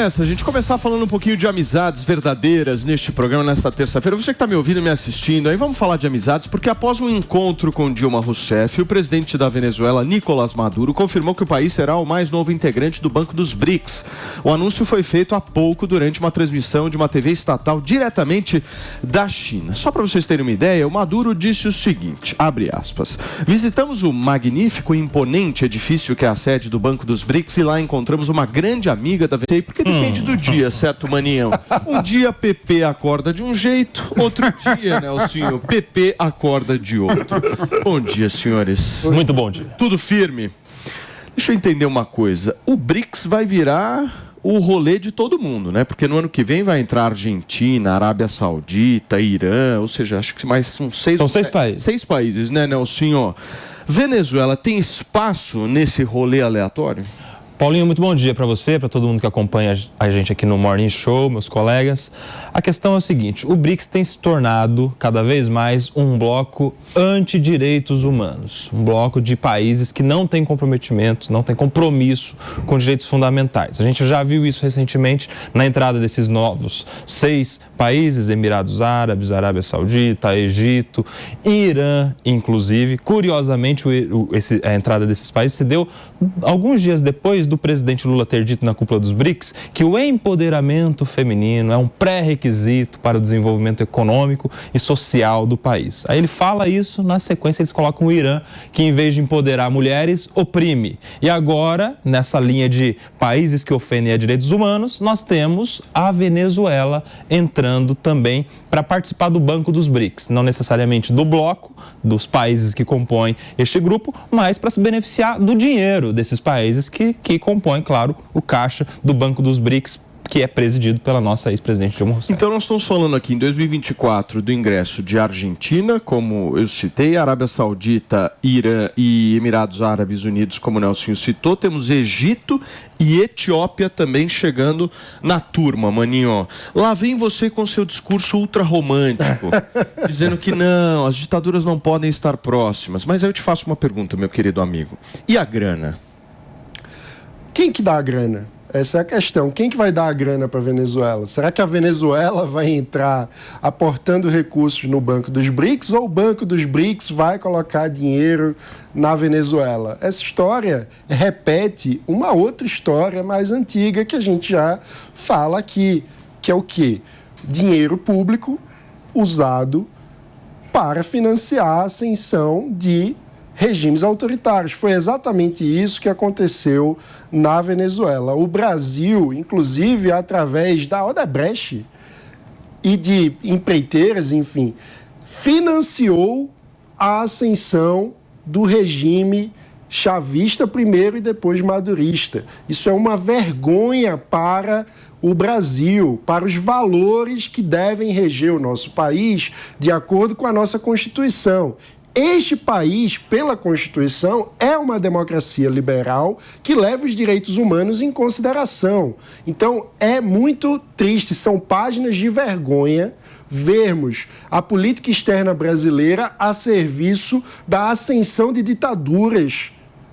nessa, a gente começar falando um pouquinho de amizades verdadeiras neste programa, nesta terça-feira. Você que está me ouvindo e me assistindo, aí vamos falar de amizades, porque após um encontro com Dilma Rousseff, o presidente da Venezuela, Nicolás Maduro, confirmou que o país será o mais novo integrante do Banco dos BRICS. O anúncio foi feito há pouco durante uma transmissão de uma TV estatal diretamente da China. Só para vocês terem uma ideia, o Maduro disse o seguinte, abre aspas, visitamos o magnífico e imponente edifício que é a sede do Banco dos BRICS e lá encontramos uma grande amiga da Venezuela, porque depende do dia, certo, maninho? Um dia PP acorda de um jeito, outro dia, Nelsinho, PP acorda de outro. Bom dia, senhores. Muito bom dia. Tudo firme? Deixa eu entender uma coisa. O BRICS vai virar o rolê de todo mundo, né? Porque no ano que vem vai entrar Argentina, Arábia Saudita, Irã, ou seja, acho que mais são seis países. 6 países, né, Nelsinho? Venezuela tem espaço nesse rolê aleatório? Paulinho, muito bom dia para você, para todo mundo que acompanha a gente aqui no Morning Show, meus colegas. A questão é o seguinte, o BRICS tem se tornado cada vez mais um bloco anti-direitos humanos, um bloco de países que não tem comprometimento, não tem compromisso com direitos fundamentais. A gente já viu isso recentemente na entrada desses novos 6 países, Emirados Árabes, Arábia Saudita, Egito, Irã, inclusive. Curiosamente, a entrada desses países se deu alguns dias depois do presidente Lula ter dito na cúpula dos BRICS que o empoderamento feminino é um pré-requisito para o desenvolvimento econômico e social do país. Aí ele fala isso, na sequência eles colocam o Irã, que em vez de empoderar mulheres, oprime. E agora, nessa linha de países que ofendem a direitos humanos, nós temos a Venezuela entrando também para participar do Banco dos BRICS. Não necessariamente do bloco, dos países que compõem este grupo, mas para se beneficiar do dinheiro desses países que compõem, claro, o caixa do Banco dos BRICS, que é presidido pela nossa ex-presidente Dilma Rousseff. Então nós estamos falando aqui em 2024 do ingresso de Argentina, como eu citei, Arábia Saudita, Irã e Emirados Árabes Unidos, como o Nelson citou, temos Egito e Etiópia também chegando na turma, maninho. Lá vem você com seu discurso ultra-romântico, dizendo que não, as ditaduras não podem estar próximas. Mas aí eu te faço uma pergunta, meu querido amigo. E a grana? Quem que dá a grana? Essa é a questão. Quem que vai dar a grana para a Venezuela? Será que a Venezuela vai entrar aportando recursos no Banco dos BRICS ou o Banco dos BRICS vai colocar dinheiro na Venezuela? Essa história repete uma outra história mais antiga que a gente já fala aqui, que é o quê? Dinheiro público usado para financiar a ascensão de regimes autoritários. Foi exatamente isso que aconteceu na Venezuela. O Brasil, inclusive, através da Odebrecht e de empreiteiras, enfim, financiou a ascensão do regime chavista primeiro e depois madurista. Isso é uma vergonha para o Brasil, para os valores que devem reger o nosso país de acordo com a nossa Constituição. Este país, pela Constituição, é uma democracia liberal que leva os direitos humanos em consideração. Então, é muito triste, são páginas de vergonha vermos a política externa brasileira a serviço da ascensão de ditaduras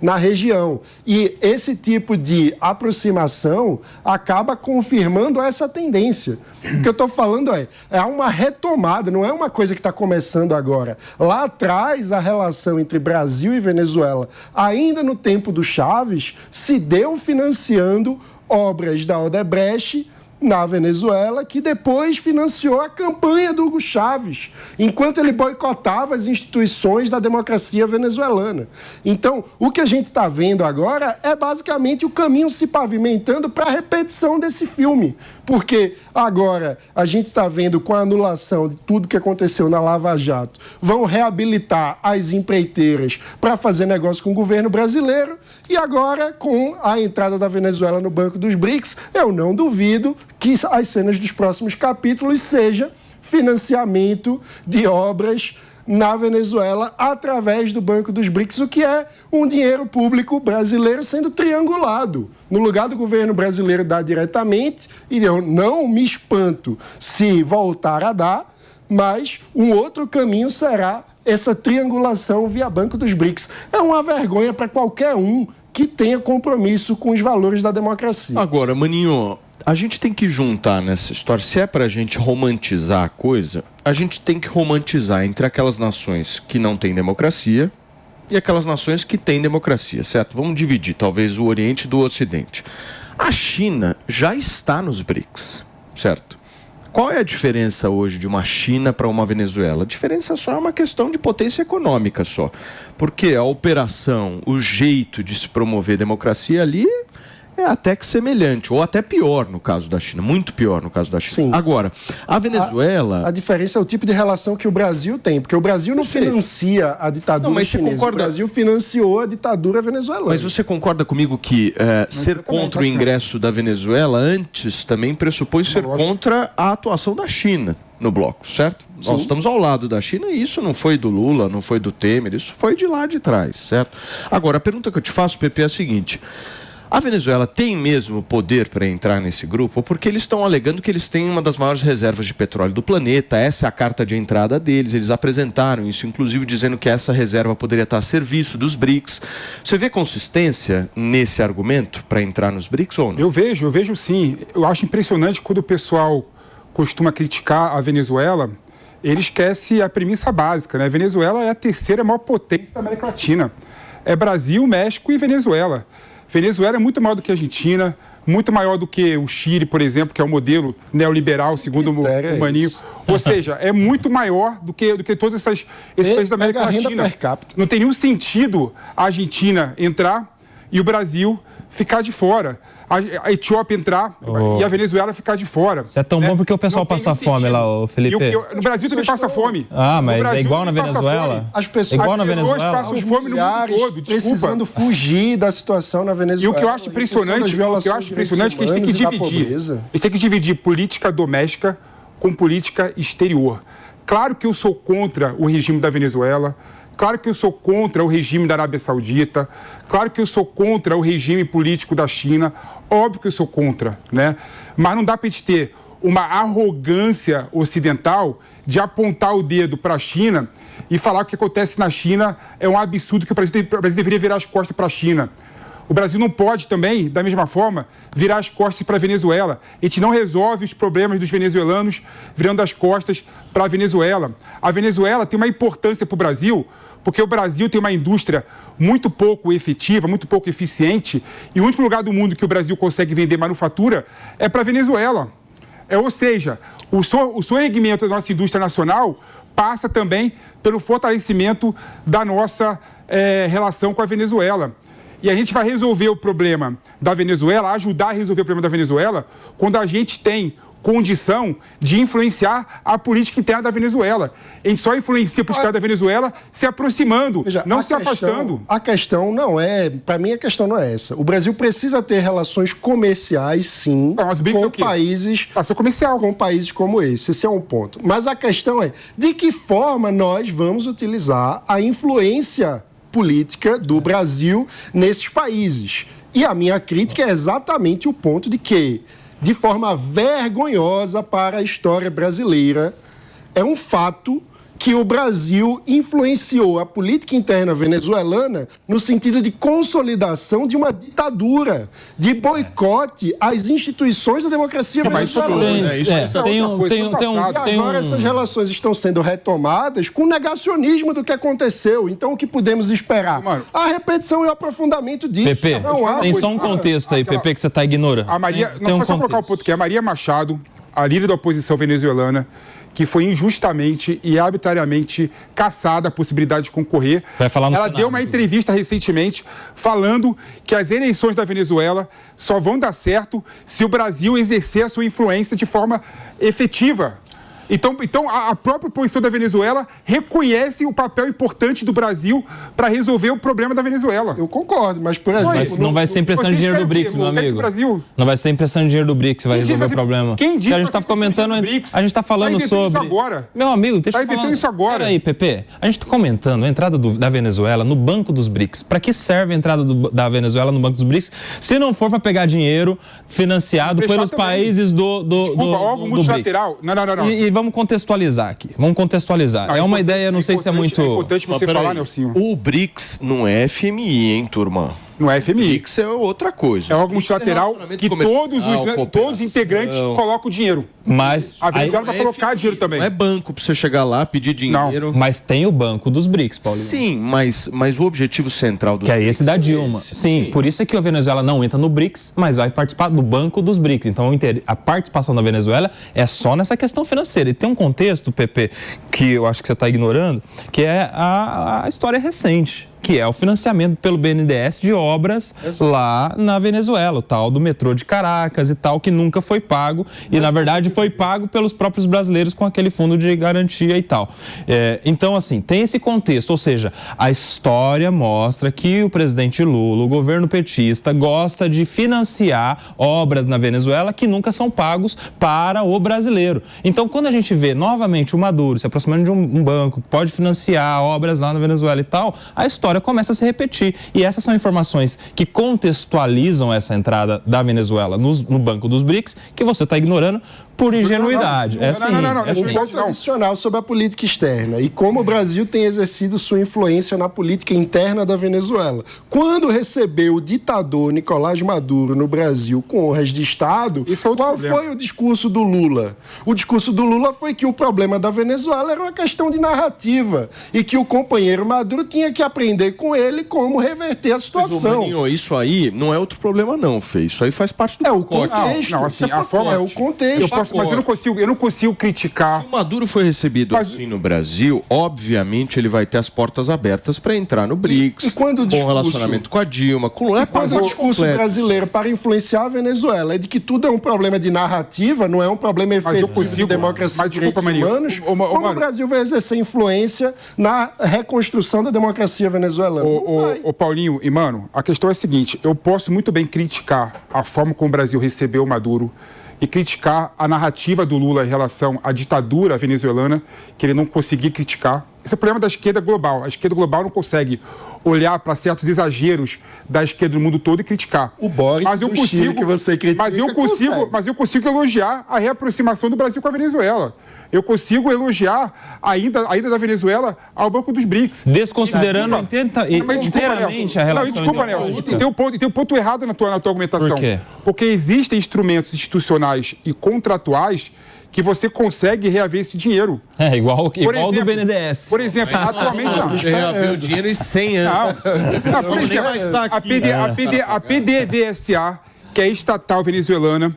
na região. E esse tipo de aproximação acaba confirmando essa tendência. O que eu estou falando é uma retomada, não é uma coisa que está começando agora. Lá atrás, a relação entre Brasil e Venezuela, ainda no tempo do Chaves, se deu financiando obras da Odebrecht na Venezuela, que depois financiou a campanha do Hugo Chávez, enquanto ele boicotava as instituições da democracia venezuelana. Então, o que a gente está vendo agora é basicamente o caminho se pavimentando para a repetição desse filme, porque agora a gente está vendo com a anulação de tudo que aconteceu na Lava Jato, vão reabilitar as empreiteiras para fazer negócio com o governo brasileiro, e agora, com a entrada da Venezuela no Banco dos BRICS, eu não duvido que as cenas dos próximos capítulos seja financiamento de obras na Venezuela através do Banco dos BRICS, o que é um dinheiro público brasileiro sendo triangulado. No lugar do governo brasileiro dar diretamente, e eu não me espanto se voltar a dar, mas um outro caminho será essa triangulação via Banco dos BRICS. É uma vergonha para qualquer um que tenha compromisso com os valores da democracia. Agora, maninho, a gente tem que juntar nessa história, se é para a gente romantizar a coisa, a gente tem que romantizar entre aquelas nações que não têm democracia e aquelas nações que têm democracia, certo? Vamos dividir, talvez, o Oriente do Ocidente. A China já está nos BRICS, certo? Qual é a diferença hoje de uma China para uma Venezuela? A diferença só é uma questão de potência econômica só. Porque a operação, o jeito de se promover democracia ali é até que semelhante, ou até pior no caso da China, muito pior no caso da China. Sim. Agora, a Venezuela... A diferença é o tipo de relação que o Brasil tem, porque o Brasil não financia a ditadura chinesa, o Brasil financiou a ditadura venezuelana. Mas você concorda comigo que ser contra o ingresso da Venezuela antes também pressupõe ser contra a atuação da China no bloco, certo? Sim. Nós estamos ao lado da China e isso não foi do Lula, não foi do Temer, isso foi de lá de trás, certo? Agora, a pergunta que eu te faço, Pepe, é a seguinte... A Venezuela tem mesmo poder para entrar nesse grupo? Porque eles estão alegando que eles têm uma das maiores reservas de petróleo do planeta, essa é a carta de entrada deles, eles apresentaram isso, inclusive dizendo que essa reserva poderia estar a serviço dos BRICS. Você vê consistência nesse argumento para entrar nos BRICS ou não? Eu vejo sim. Eu acho impressionante quando o pessoal costuma criticar a Venezuela, ele esquece a premissa básica, né? A Venezuela é a terceira maior potência da América Latina. É Brasil, México e Venezuela. Venezuela é muito maior do que a Argentina, muito maior do que o Chile, por exemplo, que é o modelo neoliberal, segundo o Maninho. Ou seja, é muito maior do que todos esses países da América Latina. Não tem nenhum sentido a Argentina entrar e o Brasil ficar de fora. A Etiópia entrar e a Venezuela ficar de fora. Isso é tão bom porque o pessoal passa fome lá, Felipe. No Brasil também passa fome. Ah, mas é igual na Venezuela? As pessoas passam fome no mundo todo. Precisando fugir da situação na Venezuela. E o que eu acho impressionante, é que a gente tem que dividir política doméstica com política exterior. Claro que eu sou contra o regime da Venezuela. Claro que eu sou contra o regime da Arábia Saudita, claro que eu sou contra o regime político da China, óbvio que eu sou contra, né? Mas não dá para a gente ter uma arrogância ocidental de apontar o dedo para a China e falar que o que acontece na China é um absurdo, que o Brasil deveria virar as costas para a China. O Brasil não pode também, da mesma forma, virar as costas para a Venezuela. A gente não resolve os problemas dos venezuelanos virando as costas para a Venezuela. A Venezuela tem uma importância para o Brasil, porque o Brasil tem uma indústria muito pouco efetiva, muito pouco eficiente, e o único lugar do mundo que o Brasil consegue vender manufatura é para a Venezuela. Ou seja, o sorrimento da nossa indústria nacional passa também pelo fortalecimento da nossa relação com a Venezuela. E a gente vai resolver o problema da Venezuela, ajudar a resolver o problema da Venezuela, quando a gente tem condição de influenciar a política interna da Venezuela. A gente só influencia a política interna da Venezuela se aproximando, não se afastando. A questão não é... Para mim, a questão não é essa. O Brasil precisa ter relações comerciais, sim, com países... Com países como esse. Esse é um ponto. Mas a questão é, de que forma nós vamos utilizar a influência política do Brasil nesses países? E a minha crítica é exatamente o ponto de que, de forma vergonhosa para a história brasileira, é um fato que o Brasil influenciou a política interna venezuelana no sentido de consolidação de uma ditadura, de boicote às instituições da democracia venezuelana. E agora essas relações estão sendo retomadas com negacionismo do que aconteceu. Então, o que podemos esperar? A repetição e o aprofundamento disso. Pepe, tem só um contexto aí, Pepe, que você está ignorando. A Maria, não, só colocar o ponto que a Maria Machado, a líder da oposição venezuelana, que foi injustamente e arbitrariamente cassada a possibilidade de concorrer. Ela deu uma entrevista recentemente falando que as eleições da Venezuela só vão dar certo se o Brasil exercer a sua influência de forma efetiva. Então a própria posição da Venezuela reconhece o papel importante do Brasil para resolver o problema da Venezuela. Eu concordo, mas, por exemplo... Mas não vai ser impressão de dinheiro do BRICS, meu amigo. Não vai ser impressão de dinheiro do BRICS que vai resolver o problema. Quem disse? A gente está comentando... A gente está falando sobre... Isso agora. Meu amigo, deixa eu falar... inventando isso agora. Peraí, Pepe. A gente está comentando a entrada da Venezuela no Banco dos BRICS. Para que serve a entrada da Venezuela no Banco dos BRICS se não for para pegar dinheiro financiado pelos países do algo multilateral. Não. E vamos contextualizar aqui. Não, é uma ideia, não sei se é muito... É importante você falar, Nelsinho. O BRICS não é FMI, hein, turma? Não é FMI. BRICS é outra coisa. É órgão multilateral que todos os integrantes colocam dinheiro. Mas a Venezuela vai colocar dinheiro também. Não é banco para você chegar lá, pedir dinheiro. Não, mas tem o banco dos BRICS, Paulinho. Sim, mas o objetivo central do BRICS... Que é esse da Dilma. Sim, por isso é que a Venezuela não entra no BRICS, mas vai participar do banco dos BRICS. Então, a participação da Venezuela é só nessa questão financeira. E tem um contexto, Pepe, que eu acho que você está ignorando, que é a história recente, que é o financiamento pelo BNDES de obras lá na Venezuela, o tal do metrô de Caracas e tal, que nunca foi pago e, na verdade, foi pago pelos próprios brasileiros com aquele fundo de garantia e tal. Então, assim, tem esse contexto, ou seja, a história mostra que o presidente Lula, o governo petista, gosta de financiar obras na Venezuela que nunca são pagos para o brasileiro. Então, quando a gente vê novamente o Maduro se aproximando de um banco que pode financiar obras lá na Venezuela e tal, a história começa a se repetir. E essas são informações que contextualizam essa entrada da Venezuela no Banco dos BRICS, que você está ignorando por ingenuidade. Um ponto adicional sobre a política externa e como o Brasil tem exercido sua influência na política interna da Venezuela. Quando recebeu o ditador Nicolás Maduro no Brasil com honras de Estado, qual foi o discurso do Lula? O discurso do Lula foi que o problema da Venezuela era uma questão de narrativa e que o companheiro Maduro tinha que aprender com ele como reverter a situação. Maninho, isso aí não é outro problema não, Fê. Isso aí faz parte do contexto. É o contexto. Mas eu não consigo criticar. Se o Maduro foi recebido assim no Brasil, obviamente ele vai ter as portas abertas para entrar no BRICS, com relacionamento com a Dilma. Quando o discurso brasileiro para influenciar a Venezuela é de que tudo é um problema de narrativa, não é um problema efetivo de democracia e direitos humanos, como o Brasil vai exercer influência na reconstrução da democracia venezuelana? Ô Paulinho e Mano, a questão é a seguinte, eu posso muito bem criticar a forma como o Brasil recebeu o Maduro e criticar a narrativa do Lula em relação à ditadura venezuelana, que ele não conseguiu criticar. Esse é o problema da esquerda global. A esquerda global não consegue olhar para certos exageros da esquerda do mundo todo e criticar. O Boric do Chile que você critica, mas eu consigo elogiar a reaproximação do Brasil com a Venezuela. Eu consigo elogiar a ida da Venezuela ao Banco dos BRICS. Desconsiderando inteiramente a relação. Desculpa, Nelson. Tem um ponto errado na tua argumentação. Por quê? Porque existem instrumentos institucionais e contratuais que você consegue reaver esse dinheiro. Igual do BNDES. Por exemplo, atualmente não. Reaver o dinheiro em 100 anos. Por exemplo, a PDVSA, que é estatal venezuelana,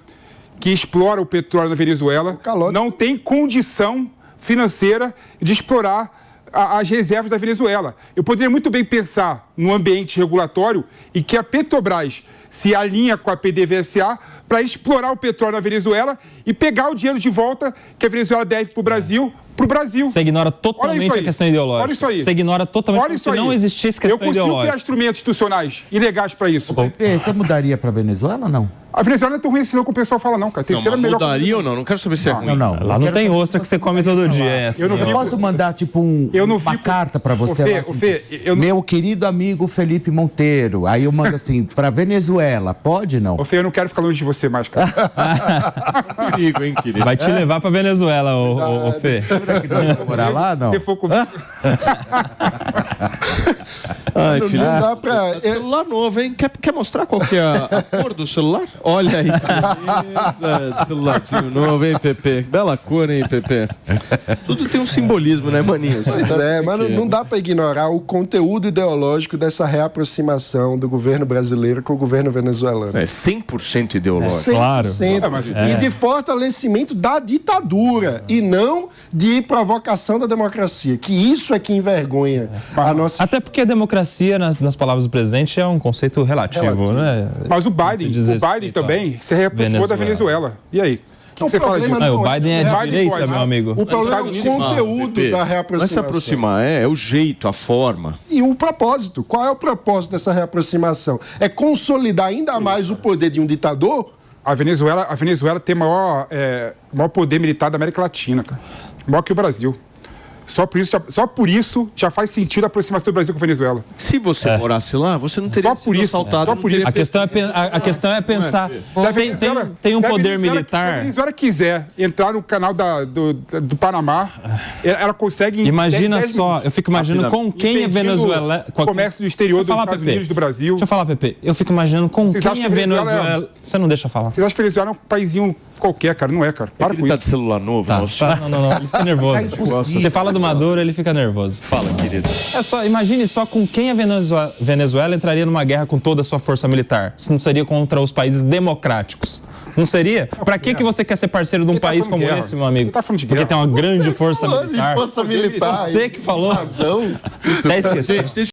que explora o petróleo na Venezuela, não tem condição financeira de explorar as reservas da Venezuela. Eu poderia muito bem pensar no ambiente regulatório e que a Petrobras se alinha com a PDVSA para explorar o petróleo na Venezuela e pegar o dinheiro de volta que a Venezuela deve para o Brasil. Você ignora totalmente a questão ideológica. Olha isso aí. Você ignora totalmente que não existisse questão ideológica. Eu consigo criar instrumentos institucionais ilegais para isso. Você mudaria para a Venezuela ou não? A Venezuela não é tão ruim assim, não, como o pessoal fala, não, cara. Mudaria ou não? Não quero saber se é ruim. Não. Lá não tem ostra que você come todo dia. Eu posso mandar, tipo, uma carta para você lá, assim, meu querido amigo Felipe Monteiro. Aí eu mando assim, para Venezuela. Pode, não? Ô, Fê, eu não quero ficar longe de você mais, cara. Perigo, hein, querido? Vai te levar para Venezuela, ô Fê. Que nós vamos morar lá, não? Se for comigo. Ai, filho. Não dá pra... Celular novo, hein? Quer mostrar qual que é a cor do celular? Olha aí. Celularzinho novo, hein, Pepe? Bela cor, hein, Pepe? Tudo tem um simbolismo, né, maninho? Pois é, mas não dá para ignorar o conteúdo ideológico dessa reaproximação do governo brasileiro com o governo venezuelano. É 100% ideológico. 100%. Claro. E de fortalecimento da ditadura e não de provocação da democracia, que isso é que envergonha a nossa... Até porque a democracia, nas palavras do presidente, é um conceito relativo. Né? Mas o Biden também se reaproximou da Venezuela. E aí? O que você fala disso? O Biden é de direita, meu amigo. O problema é o conteúdo da reaproximação. Não é se aproximar, é o jeito, a forma. E o propósito. Qual é o propósito dessa reaproximação? É consolidar ainda mais o poder de um ditador? A Venezuela tem o maior poder militar da América Latina, cara. Maior que o Brasil. Só por isso já faz sentido a aproximação do Brasil com a Venezuela. Se você morasse lá, você não teria sido assaltado. Só por isso. A questão é pensar. Tem um poder militar. Se a Venezuela quiser entrar no canal do Panamá, ela consegue. Imagina só, eu fico imaginando com quem a Venezuela. O comércio do exterior dos Estados Unidos, do Brasil. Deixa eu falar, Pepe. Eu fico imaginando com quem a Venezuela. Você não deixa falar. Vocês acham que a Venezuela é um paizinho qualquer, cara? Não é, cara. Para com isso. Ele tá de celular novo, Não, ele fica nervoso. Você fala do Maduro, ele fica nervoso. Fala, querido. Imagine só com quem a Venezuela entraria numa guerra com toda a sua força militar. Se não seria contra os países democráticos. Não seria? Pra que você quer ser parceiro de um país como esse, meu amigo? Porque tem uma grande força militar. Força militar. Você que falou. Razão. Até esqueci.